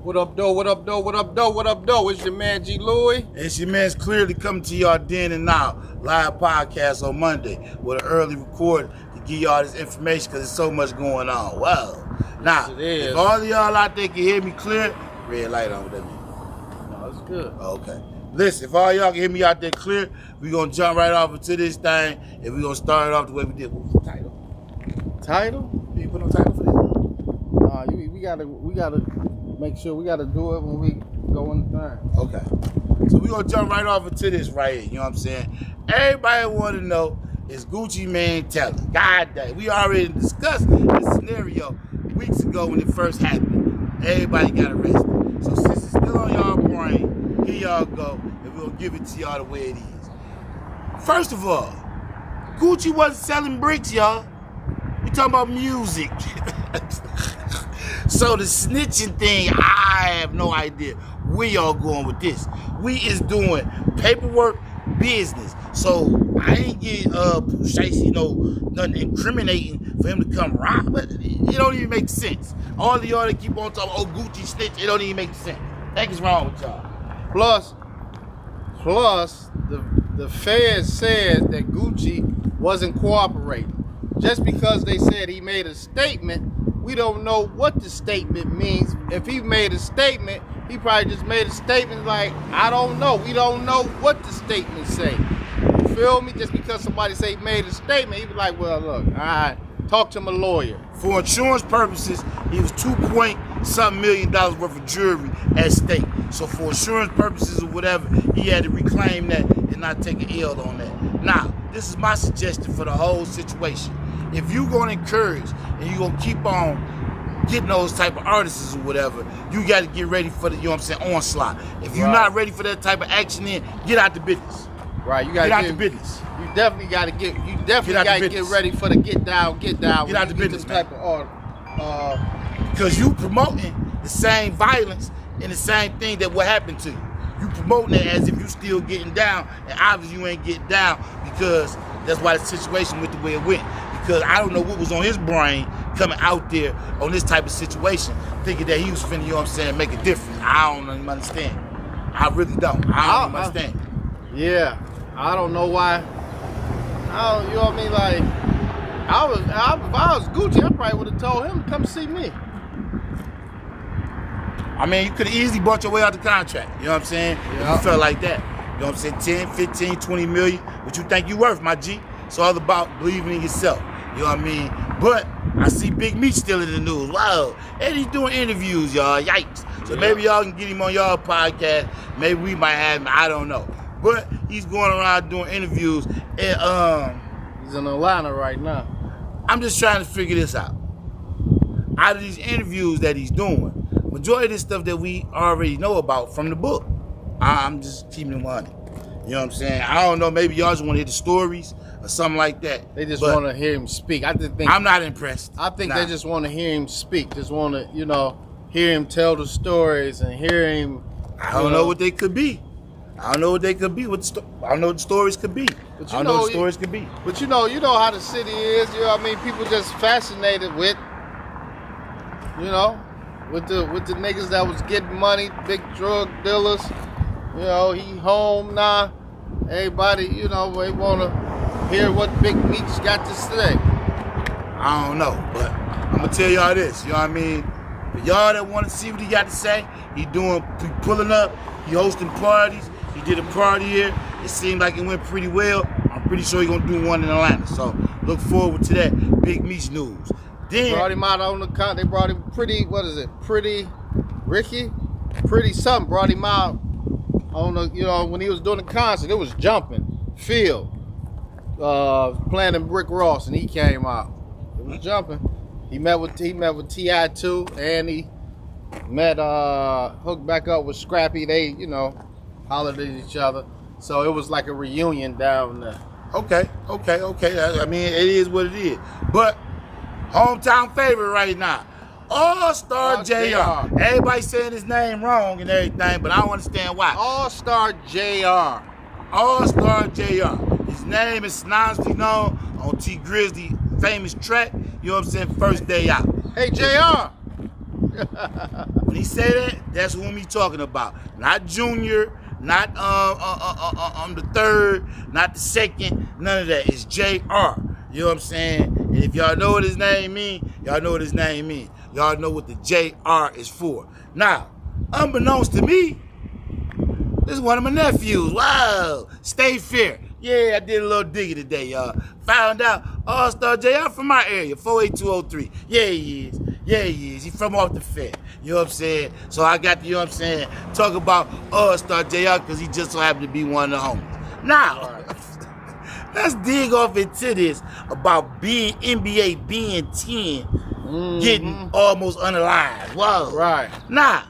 What up, though? What up, though? What up, though? What up, though? It's your man, G. Louie. It's your man's clearly coming to y'all then and now. Live podcast on Monday with an early record to give y'all this information because there's so much going on. Wow. Now, Yes, if all of y'all out there can hear me clear, red light on, what that mean? No, it's good. Okay. Listen, if all y'all can hear me out there clear, we're going to jump right off into this thing and we're going to start it off the way we did. What was the title? Title? You put no title for this? Nah, we gotta make sure we gotta do it when we go in the thing. Okay. So we're going to jump right off into this right here. You know what I'm saying? Everybody want to know, is Gucci Mane telling? God damn. We already discussed this scenario weeks ago when it first happened. Everybody got arrested. So since it's still on y'all brain, here y'all go, and we'll give it to y'all the way it is. First of all, Gucci wasn't selling bricks, y'all. We talking about music. So the snitching thing, I have no idea where y'all going with this. We is doing paperwork business. So I ain't getting nothing incriminating for him to come rob. But it don't even make sense. All of y'all that keep on talking, oh, Gucci snitch, it don't even make sense. What is wrong with y'all? Plus, the feds said that Gucci wasn't cooperating. Just because they said he made a statement, we don't know what the statement means. If he made a statement, he probably just made a statement like, I don't know. We don't know what the statement say. You feel me? Just because somebody say he made a statement, he be like, well, look, all right, talk to my lawyer. For insurance purposes, he was $2.something million worth of jewelry at stake. So for insurance purposes or whatever, he had to reclaim that and not take an L on that. Now, this is my suggestion for the whole situation. If you're going to encourage and you're going to keep on getting those type of artists or whatever, you got to get ready for the, you know what I'm saying, onslaught. If you're not ready for that type of action, then get out the business. Right, you got to get out the business. You definitely got to get ready for the get down. Get out the business type of art. Because you promoting the same violence and the same thing that what happened to you. You promoting it as if you still getting down, and obviously you ain't getting down because that's why the situation went the way it went. Because I don't know what was on his brain coming out there on this type of situation, thinking that he was finna, you know what I'm saying, make a difference. I don't even understand. I really don't. I don't understand. Yeah, I don't know why. You know what I mean? Like, if I was Gucci, I probably would have told him to come see me. I mean, you could have easily bought your way out the contract. You know what I'm saying? Yeah. If you felt like that. You know what I'm saying? 10, 15, 20 million. What you think you worth, my G? It's all about believing in yourself. You know what I mean? But I see Big Meech still in the news. Wow. And he's doing interviews, y'all. Yikes. So maybe y'all can get him on y'all podcast. Maybe we might have him. I don't know. But he's going around doing interviews. And he's in Atlanta right now. I'm just trying to figure this out. Out of these interviews that he's doing, majority of this stuff that we already know about from the book. I'm just keeping it 100. You know what I'm saying? I don't know. Maybe y'all just want to hear the stories or something like that. They just want to hear him speak. I just think I'm not impressed. I think they just want to hear him speak. Just want to, hear him tell the stories and hear him. I don't know what they could be. I don't know what they could be. I don't know what the stories could be. But I don't know what the stories could be. But you know how the city is. You know what I mean? People just fascinated with, with the niggas that was getting money, big drug dealers. He home now. Everybody, they want to hear what Big Meech got to say. I don't know, but I'm going to tell y'all this, you know what I mean? For y'all that want to see what he got to say, he pulling up, he hosting parties. He did a party here. It seemed like it went pretty well. I'm pretty sure he's going to do one in Atlanta. So look forward to that Big Meech news. Then brought him out on the con. They brought him Pretty Ricky? Pretty something brought him out. On the, when he was doing the concert, it was jumping. Phil, playing Rick Ross, and he came out. It was jumping. He met with T.I. too, and he met hooked back up with Scrappy. They, hollered at each other. So it was like a reunion down there. Okay. I mean, it is what it is. But hometown favorite right now. AllStar JR. Everybody saying his name wrong and everything, but I don't understand why. AllStar JR. AllStar JR. His name is synonymously known on T Grizzly famous track. You know what I'm saying? First day out. Hey JR. When he say that, that's whom he talking about. Not Junior, not the third, not the second, none of that. It's JR. You know what I'm saying? And if y'all know what his name mean, y'all know what his name mean. Y'all know what the JR is for. Now, unbeknownst to me, this is one of my nephews. Wow. Stay fair. Yeah, I did a little digging today, y'all. Found out AllStar JR from my area, 48203. Yeah, he is. Yeah, he is. He from off the fair. You know what I'm saying? So I got to, you know what I'm saying, talk about AllStar JR because he just so happened to be one of the homies. Now, let's dig off into this about being NBA being 10, getting almost unalive. Whoa. Right. Now,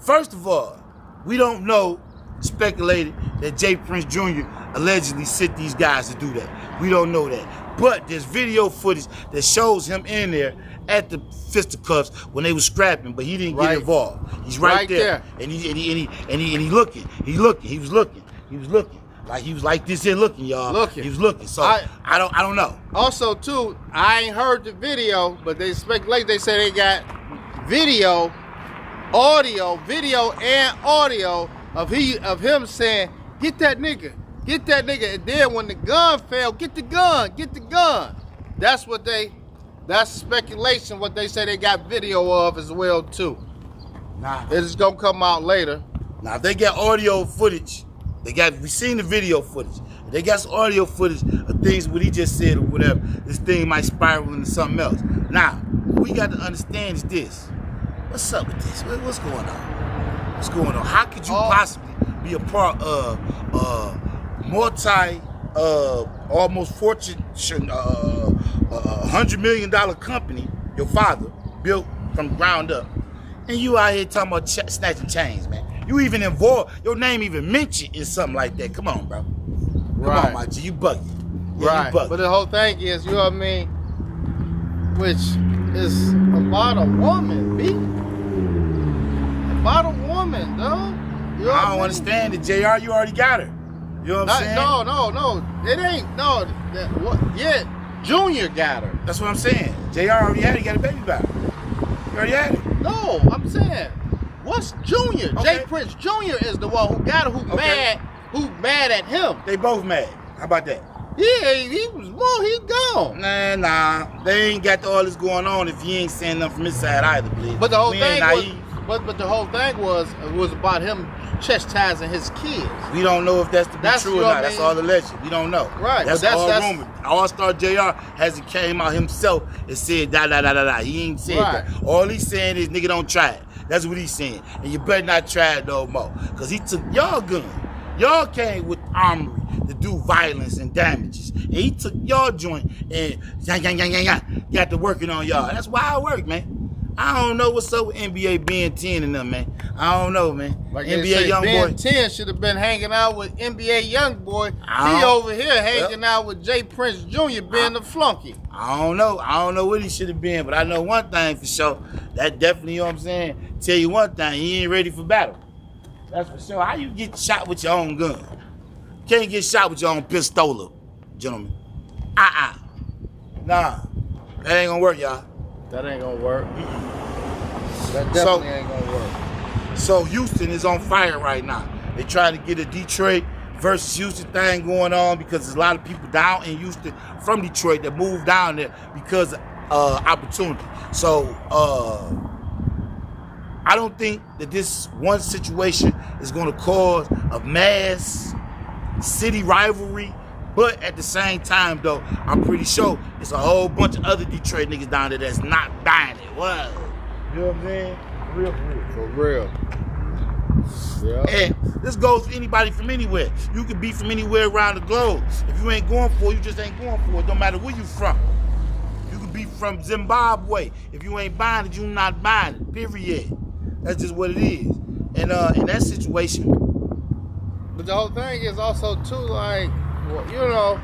first of all, we don't know, speculated that Jay Prince Jr. allegedly sent these guys to do that. We don't know that. But there's video footage that shows him in there at the fisticuffs when they was scrapping, but he didn't get involved. He's right there. And he looking. He was looking. Like he was like this here looking, y'all. He was looking. So I don't know. Also too, I ain't heard the video, but they speculate, they say they got video and audio of him saying, get that nigga. And then when the gun fell, get the gun. That's speculation, what they say they got video of as well too. Nah. It's gonna come out later. Now if they got audio footage, we seen the video footage. If they got some audio footage of things what he just said or whatever, this thing might spiral into something else. Now, what we got to understand is this. What's up with this? What's going on? What's going on? How could you possibly be a part of multi almost fortune $100 million company your father built from ground up, and you out here talking about snatching chains, man? You even involved, your name even mentioned in something like that. Come on, bro. Come on, my G, you bugging. Yeah, right. You bugging. But the whole thing is, you know what I mean, which is about a woman, B. About a woman, though. You know I don't understand it, JR. You already got her. You know what I'm saying? No. It ain't. No. Yeah, Junior got her. That's what I'm saying. JR already had it. He got a baby by her. You already had it. No, I'm saying, what's Junior? Okay. Jay Prince Jr. is the one who got her, who mad at him. They both mad. How about that? Yeah, he was he's gone. Nah. They ain't got all this going on if he ain't saying nothing from his side either, please. But the whole thing was, the whole thing was about him chastising his kids. We don't know if that's true or not. That's all alleged. We don't know. Right. That's all rumor. AllStar JR hasn't came out himself and said da. He ain't said that. All he's saying is nigga don't try it. That's what he's saying. And you better not try it no more. Because he took y'all gun. Y'all came with armory to do violence and damages. And he took y'all joint and got to working on y'all. That's why I work, man. I don't know what's up with NBA being 10 and them, man. I don't know, man. Like NBA young boy. Ben 10 should have been hanging out with NBA young boy. He over here hanging out with Jay Prince Jr. being the flunky. I don't know what he should have been, but I know one thing for sure. That definitely, you know what I'm saying? Tell you one thing, he ain't ready for battle. That's for sure. How you get shot with your own gun? Can't get shot with your own pistola, gentlemen. Nah, that ain't gonna work, y'all. That ain't gonna work. That definitely ain't gonna work. So Houston is on fire right now. They trying to get a Detroit versus Houston thing going on because there's a lot of people down in Houston from Detroit that moved down there because of opportunity. So I don't think that this one situation is going to cause a mass city rivalry. But at the same time, though, I'm pretty sure it's a whole bunch of other Detroit niggas down there that's not buying it. What? You know what I'm saying? For real. Yeah. And this goes for anybody from anywhere. You could be from anywhere around the globe. If you ain't going for it, you just ain't going for it. Don't matter where you from. You could be from Zimbabwe. If you ain't buying it, you not buying it. Period. That's just what it is. And in that situation. But the whole thing is also too, like, well, you know,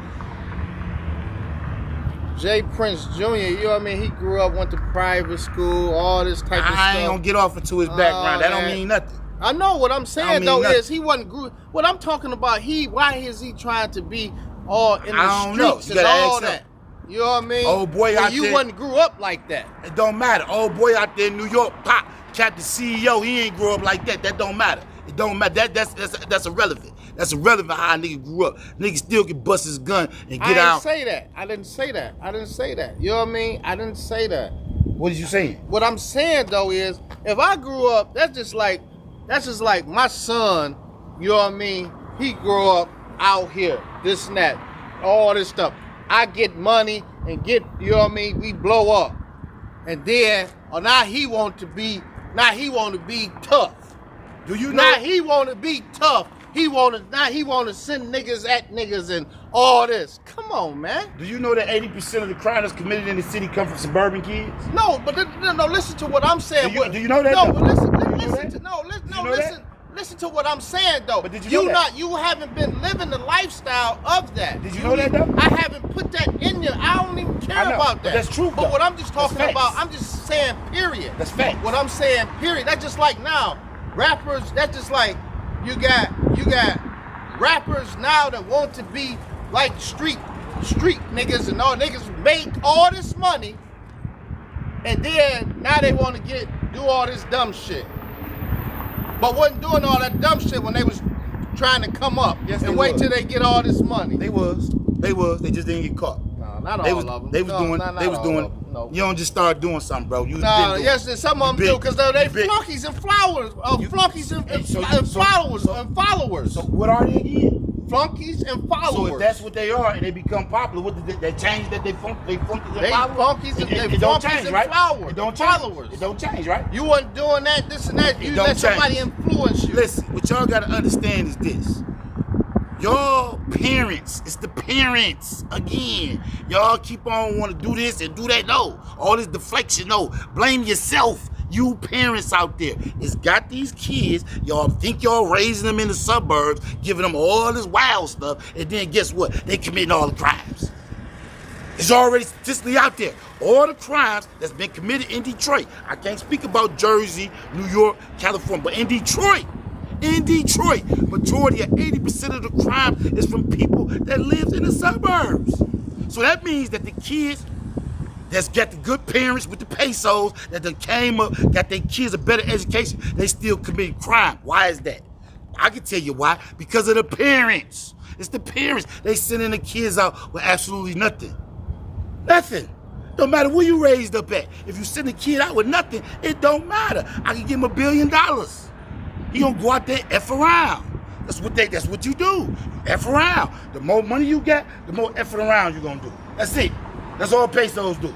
Jay Prince Jr., you know what I mean? He grew up, went to private school, all this type of stuff. I ain't gonna get off into his background. That don't mean nothing. I know what I'm saying, though, is he wasn't what I'm talking about, why is he trying to be all in the streets and all that? You know what I mean? Old boy out you there. wasn't grew up like that. It don't matter. Old boy out there in New York, pop, Captain CEO, he ain't grow up like that. That don't matter. It don't matter. That's irrelevant. That's irrelevant how a nigga grew up. Nigga still can bust his gun and get out. I didn't say that. You know what I mean? I didn't say that. What are you saying? What I'm saying though is, if I grew up, that's just like my son. You know what I mean? He grew up out here, this and that, all this stuff. I get money and get, you know what I mean? We blow up, and then now he want to be tough. Do you know? Now he want to be tough. He want to send niggas at niggas and all this. Come on, man. Do you know that 80% of the crime that's committed in the city come from suburban kids? No, but no. Listen to what I'm saying. Do you know that? No, but listen to what I'm saying though. But did you know that? You haven't been living the lifestyle of that. Did you know that though? I haven't put that in you. I don't even care about that. But that's true. But though. what I'm just talking That's about, facts. I'm just saying period. That's facts. What I'm saying period. That's just like now, rappers. That's just like you got rappers now that want to be like street niggas, and all niggas make all this money, and then now they want to do all this dumb shit. But wasn't doing all that dumb shit when they was trying to come up. Yes, and wait was. till they get all this money. They was. They just didn't get caught. No, not They all was, of them. They was No, doing. not They was all doing. of them. No. You don't just start doing something, bro. You No, been yes, doing. some of them do because they flunkies and flowers, flunkies and followers. So what are they again? Flunkies and followers. So if that's what they are and they become popular, what did they change that they flunkies and They followers? flunkies and It don't change, right? flowers. It don't change. Followers. It don't change, right? You wasn't doing that, this and that. You don't let somebody change. influence you. Listen, what y'all gotta understand is this. Y'all parents, it's the parents again. Y'all keep on want to do this and do that. No, all this deflection. No, blame yourself. You parents out there, it's got these kids. Y'all think y'all raising them in the suburbs, giving them all this wild stuff, and then guess what? They committing all the crimes. It's already statistically out there. All the crimes that's been committed in Detroit. I can't speak about Jersey, New York, California, but in Detroit, majority of 80% of the crime is from people that live in the suburbs. So that means that the kids that's got the good parents with the pesos that done came up, got their kids a better education, they still committing crime. Why is that? I can tell you why. Because of the parents. It's the parents. They sending the kids out with absolutely nothing. Nothing. Don't matter where you raised up at. If you send a kid out with nothing, it don't matter. I can give him $1 billion. He gonna go out there and F around. That's what you do. F around. The more money you get, the more effing around you're gonna do. That's it. That's all pesos do.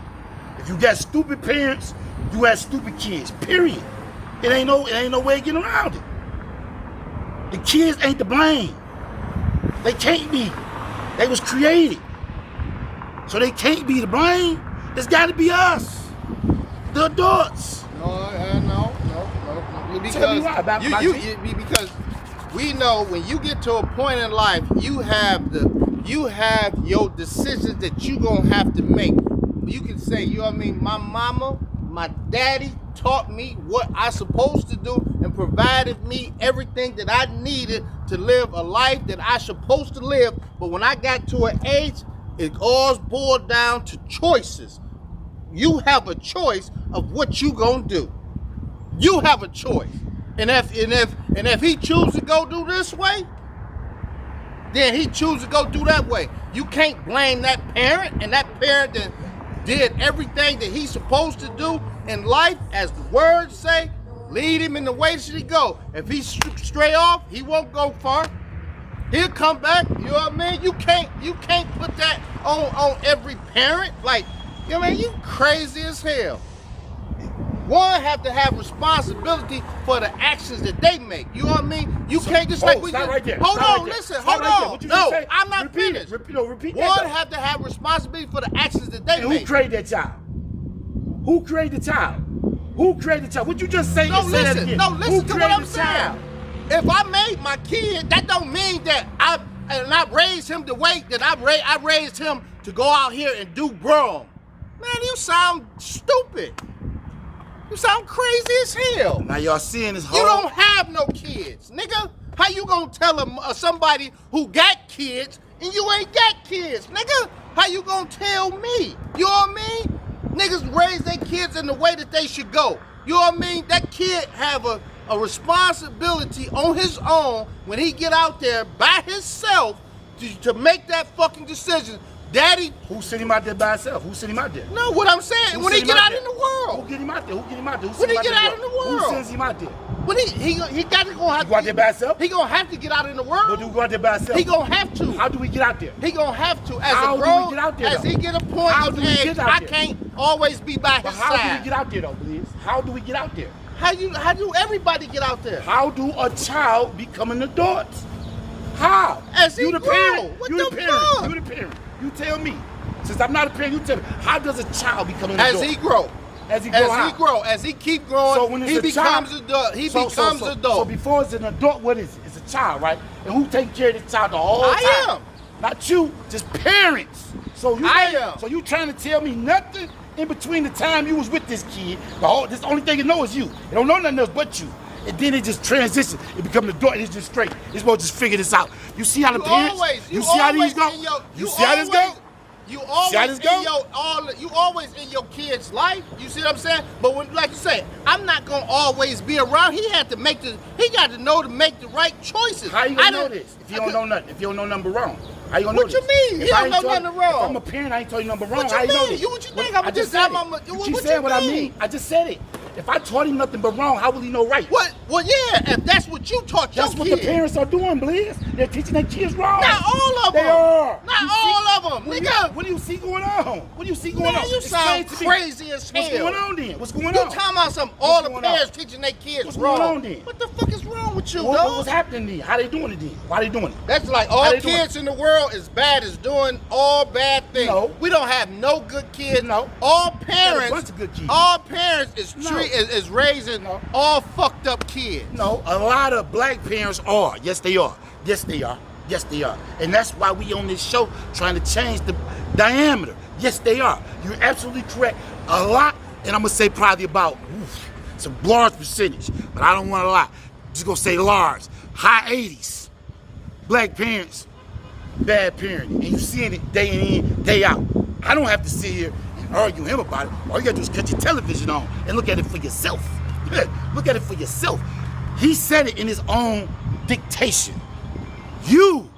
If you got stupid parents, you have stupid kids. Period. It ain't no way of getting around it. The kids ain't to blame. They can't be. They was created. So they can't be to blame. It's gotta be us. The adults. No. Because Tell me why, because we know when you get to a point in life, you have your decisions that you gonna have to make. You can say, you know what I mean, my mama, my daddy taught me what I supposed to do and provided me everything that I needed to live a life that I supposed to live. But when I got to an age, it all boiled down to choices. You have a choice of what you gonna do. You have a choice. And if he chooses to go do this way, then he chooses to go do that way. You can't blame that parent, and that parent that did everything that he's supposed to do in life, as the words say, lead him in the way should he go. If he's stray off, he won't go far. He'll come back. You know what I mean? You can't put that on every parent. Like, you know what I mean? You crazy as hell. One have to have responsibility for the actions that they make. You know what I mean? You can't just like we stop just right there. hold Stop on, right there. listen, Stop hold right there. on. What you No, just say? I'm not Repeat it. finished. Repeat that. One have to have responsibility for the actions that they And make. who created that child? Who created the child? Who created the child? What you just say? No, Say that listen. again. No, Who listen to what created I'm the child? saying. If I made my kid, that don't mean that I raised him the way that I raised him to go out here and do wrong. Man, you sound stupid. You sound crazy as hell. Now y'all seeing this whole... You don't have no kids, nigga. How you gonna tell somebody who got kids and you ain't got kids, nigga? How you gonna tell me? You know what I mean? Niggas raise their kids in the way that they should go. You know what I mean? That kid have a responsibility on his own when he get out there by himself to make that fucking decision. Daddy, who sent him out there by himself? Who sent him out there? No, what I'm saying, when he get out in the world. Who get him out there? Who get him out there? When he get out in the world. Who sends him out there? When he got to go out there by himself? He gonna have to get out in the world. No, do go out there by himself? He gonna have to. How do we get out there? He gonna have to. How do we get out there? As he get a point of age, I can't always be by his side. How do we get out there though, please? How do we get out there? How do everybody get out there? How do a child become an adult? How? As he you the grow. parent. What you the the parent. fuck? You the parent. You tell me. Since I'm not a parent, you tell me. How does a child become an adult? As he grow. As he grow. As he keep growing, so when he becomes adult. He becomes adult. So before it's an adult, what is it? It's a child, right? And who taking care of the child the whole time? I am. Not you, just parents. So you am. So you trying to tell me nothing in between the time you was with this kid? This only thing you know is you. You don't know nothing else but you. And then it just transitions. It becomes an adult. And it's just straight. You're supposed to just figure this out. You see how the parents? You see how these go? You see how this go? You always in your kid's life. You see what I'm saying? But when, like you say, I'm not gonna always be around. He got to know to make the right choices. How you gonna know this? If you don't know nothing, if you don't know number wrong, how you gonna know this? What you mean? He don't know nothing wrong. If I'm a parent, I ain't told you number wrong. What you how you mean? know this? What you think? I'm just said it. You keep saying what I mean. I just said it. If I taught him nothing but wrong, how will he know right? What? Well, yeah. If that's what you taught your That's what the parents are doing, Bliss. They're teaching their kids wrong. Not all of them. They are. Not all of them. Nigga. What do you see going on? What do you see going on? You sound crazy as hell. What's going on then? What's going on? You talking about something? All the parents teaching their kids wrong. What's going on then? What the fuck is wrong with you, dog? What's happening then? How they doing it then? Why they doing it? That's like all kids in the world is bad as doing all bad things. No. We don't have no good kids. No. All parents. A bunch of good kids. All parents is raising all fucked up kids. No, a lot of black parents are. Yes, they are. Yes, they are. Yes, they are. And that's why we on this show trying to change the diameter. Yes, they are. You're absolutely correct. A lot, and I'm going to say probably about some large percentage, but I don't want to lie. Just going to say large. High 80s. Black parents, bad parenting. And you seeing it day in, day out. I don't have to sit here and argue with him about it. All you got to do is cut your television on and look at it for yourself. Look at it for yourself. He said it in his own dictation. You,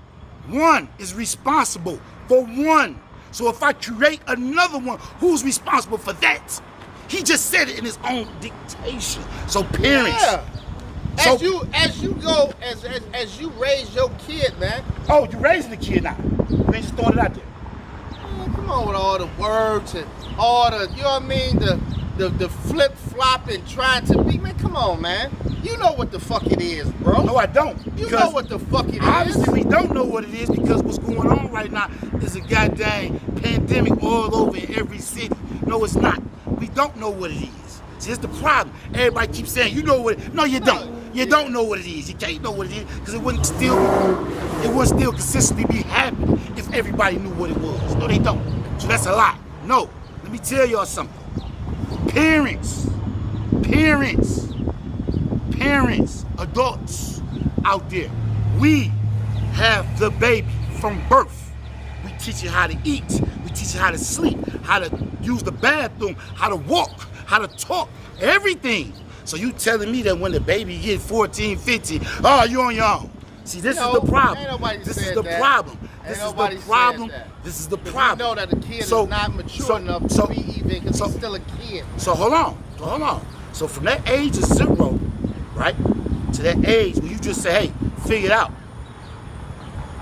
one, is responsible for one. So if I create another one, who's responsible for that? He just said it in his own dictation. So parents. Yeah. As you raise your kid, man. Oh, you raising the kid now. You ain't just throwing it out there. Man, come on with all the words and all the, you know what I mean? The flip-flop and trying to be, man, come on, man. You know what the fuck it is, bro. No, I don't. You know what the fuck it is. Obviously, we don't know what it is because what's going on right now is a goddamn pandemic all over in every city. No, it's not. We don't know what it is. See, it's the problem. Everybody keeps saying, you know what it is. No, you don't. You don't know what it is. You can't know what it is because it wouldn't still consistently be happening if everybody knew what it was. No, they don't. So that's a lie. No. Let me tell y'all something. Parents, adults out there, we have the baby from birth. We teach you how to eat. We teach you how to sleep, how to use the bathroom, how to walk, how to talk, everything. So you telling me that when the baby gets 14, 15, oh, you on your own. See, this is the problem. This is the problem. This is the problem. This is the problem. You know that the kid is not mature enough to be even because he's still a kid. So hold on. So from that age of 0, right, to that age where you just say, hey, figure it out.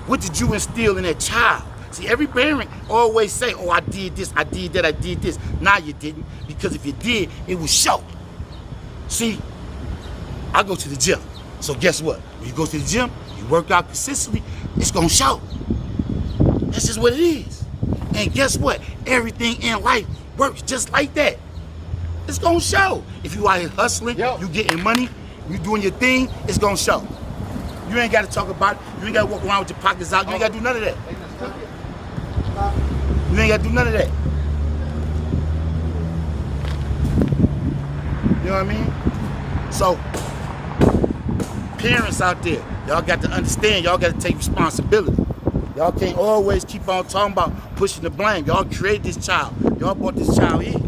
What did you instill in that child? See, every parent always say, oh, I did this, I did that, I did this. Nah, you didn't. Because if you did, it would show. See, I go to the gym. So guess what? When you go to the gym, you work out consistently, it's going to show. That's just what it is. And guess what? Everything in life works just like that. It's going to show. If you out here hustling, you getting money, you doing your thing, it's going to show. You ain't got to talk about it. You ain't got to walk around with your pockets out. You ain't got to do none of that. You ain't got to do none of that. You know what I mean? So, parents out there, y'all got to understand, y'all got to take responsibility. Y'all can't always keep on talking about pushing the blame. Y'all create this child. Y'all brought this child here.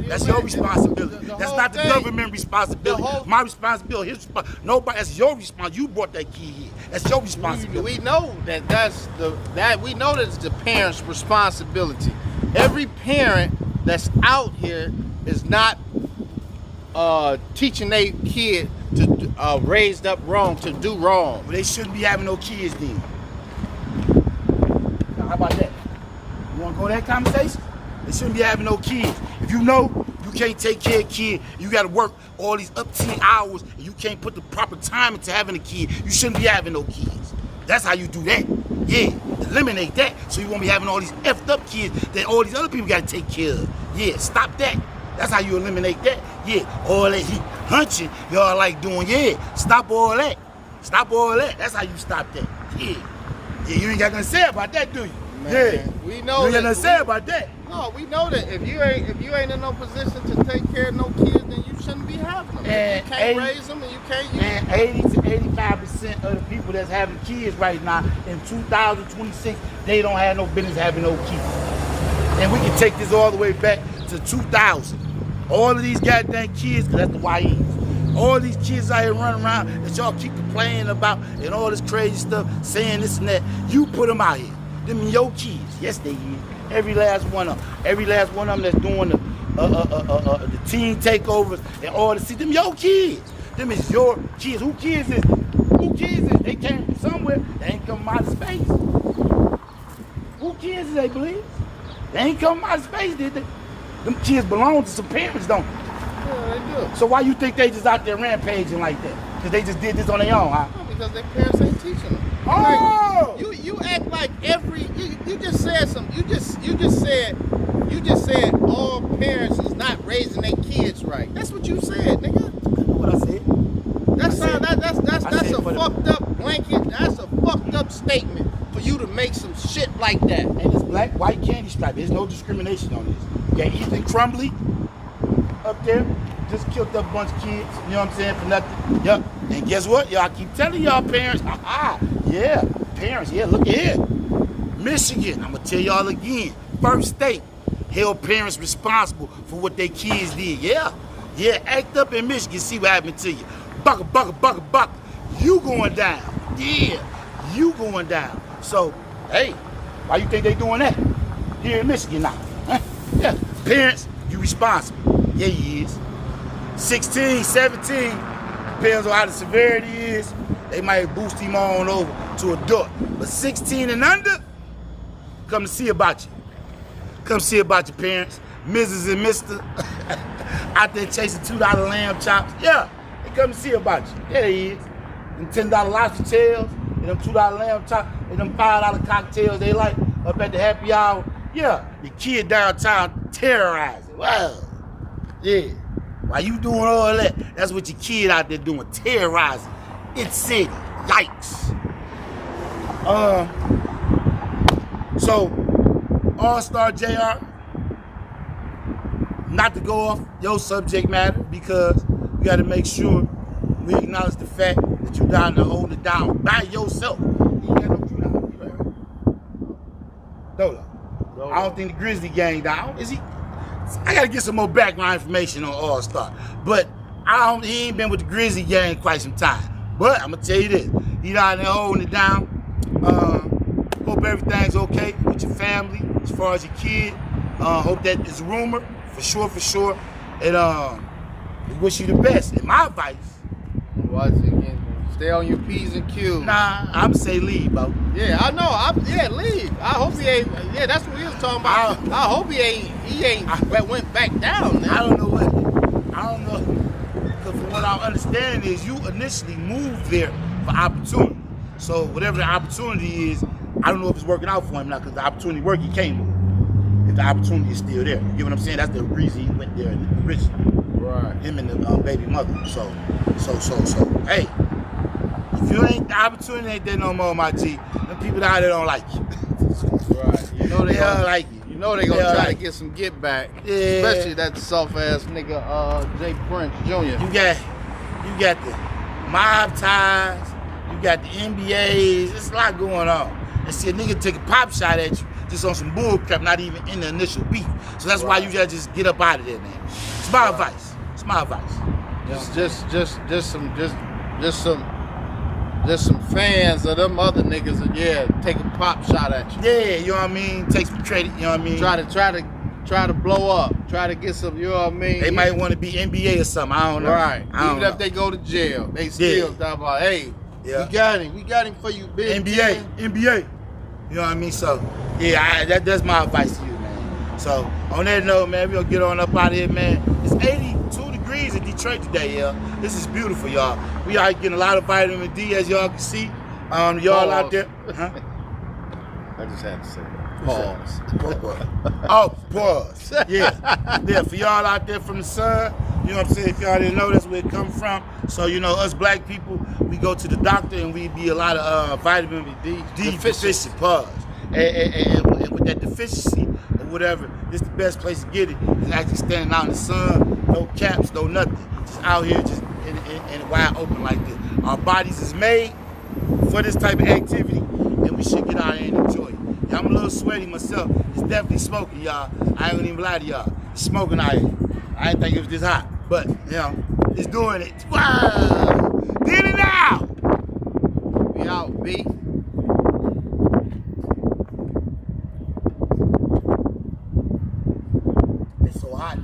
That's your responsibility. That's not the government responsibility. My responsibility. His responsibility. Nobody. That's your responsibility. You brought that kid here. That's your responsibility. We know that's the parent's responsibility. Every parent that's out here is not teaching their kid to raised up wrong to do wrong. Well, they shouldn't be having no kids then. Now, how about that? You want to go that conversation? They shouldn't be having no kids. If you know you can't take care of kid, you got to work all these up 10 hours, and you can't put the proper time into having a kid, you shouldn't be having no kids. That's how you do that. Yeah, eliminate that so you won't be having all these effed up kids that all these other people got to take care of. Yeah, stop that. That's how you eliminate that. Yeah, all that heat hunching y'all like doing. Yeah, stop all that. Stop all that. That's how you stop that. Yeah. Yeah, you ain't got nothing to say about that, do you? Man, yeah. We know you ain't got nothing to say about that. No, we know that if you ain't in no position to take care of no kids, then you shouldn't be having them. And you can't raise them, and you can't. And 80 to 85% of the people that's having kids right now in 2026, they don't have no business having no kids. And we can take this all the way back to 2000. All of these goddamn kids, because that's the YEs. All these kids out here running around that y'all keep complaining about and all this crazy stuff, saying this and that. You put them out here. Them your kids. Yes, they is. Every last one of them. Every last one of them that's doing the teen takeovers and all this. See, them your kids. Them is your kids. Who kids is? Who kids is? They came from somewhere. They ain't come out of space. Who kids is they, believe? They ain't come out of space, did they? Them kids belong to some parents, don't they? Yeah, they do. So why you think they just out there rampaging like that? Because they just did this on their own, huh? No, because their parents ain't teaching them. Oh! Like, you act like you just said something. You just said all parents is not raising their kids right. That's what you said, nigga. What I said? That's a fucked up blanket. That's a fucked up statement for you to make some shit like that. And it's black, white candy stripe. There's no discrimination on this. You got Ethan Crumbly up there, just killed up a bunch of kids, you know what I'm saying, for nothing. Yup. And guess what? Y'all keep telling y'all parents, yeah, parents, yeah, look at here. Michigan, I'm gonna tell y'all again, first state held parents responsible for what their kids did. Yeah, act up in Michigan, see what happened to you. Bucka. You going down. Yeah, you going down. So, hey, why you think they doing that? Here in Michigan now. Huh? Yeah, parents, you responsible. Yeah, he is. 16, 17, depends on how the severity is. They might boost him on over to adult. But 16 and under, come to see about you. Come see about your parents. Mrs. and Mr. out there chasing $2 lamb chops. Yeah, they come to see about you. There he is. Them $10 lobster tails, and them $2 lamb chops, and them $5 cocktails they like up at the happy hour. Yeah, your kid downtown terrorizing. Wow. Yeah. While you doing all that, that's what your kid out there doing, terrorizing. It's city. Yikes. So, AllStar JR, not to go off your subject matter, because we got to make sure we acknowledge the fact that you down there holding it down by yourself. You ain't got no crew down. You right? Dolo. I don't think the Grizzly gang down. Is he? I got to get some more background information on AllStar. But he ain't been with the Grizzly gang quite some time. But I'm going to tell you this. He down there holding it down. Hope everything's okay with your family as far as your kid. Hope that is a rumor, for sure. And we wish you the best. And my advice. Watch it again. Stay on your P's and Q's. Nah, I'm say leave, bro. Yeah, I know. Leave. I hope he ain't. Yeah, that's what we was talking about. I hope he ain't went back down. Man. I don't know. Because from what I'm understanding is you initially moved there for opportunity. So whatever the opportunity is, I don't know if it's working out for him now, because the opportunity work, he can't move. If the opportunity is still there. You get what I'm saying? That's the reason he went there originally. Right. Him and the baby mother. So, hey, if you ain't, the opportunity ain't there no more, my G. Them people out there don't like you. Right. You know they don't like you. You know they gonna try to get some get back. Yeah. Especially that soft ass nigga Jay Prince Jr. You got the mob ties, you got the NBAs, there's a lot going on. and see a nigga take a pop shot at you just on some bull crap, not even in the initial beef. So that's why you gotta just get up out of there, man. It's my advice. It's my advice. Just some fans of them other niggas that take a pop shot at you. Yeah, you know what I mean? Take some credit, you know what I mean? Try to blow up. Try to get some, you know what I mean? They might want to be NBA or something. I don't know. Right. Even if they go to jail, they still talk about, hey, we got him for you, bitch. NBA. You know what I mean? So, yeah, that's my advice to you, man. So, on that note, man, we're gonna get on up out of here, man. It's 82 degrees in Detroit today, y'all. This is beautiful, y'all. We are getting a lot of vitamin D, as y'all can see. Y'all out there. Huh? I just had to say that. Pause. Oh, pause. Yeah, for y'all out there from the sun, you know what I'm saying? If y'all didn't know, that's where it come from. So, you know, us black people, we go to the doctor and we be a lot of vitamin D deficient. Pause. And with that deficiency or whatever, it's the best place to get it. Is actually standing out in the sun, no caps, no nothing. Just out here, just in wide open like this. Our bodies is made for this type of activity, and we should get out here and enjoy it. Yeah, I'm a little sweaty myself. It's definitely smoking, y'all. I ain't gonna even lie to y'all. It's smoking out here. I didn't think it was this hot, but you know, it's doing it. Wow! Get it out! We out, B.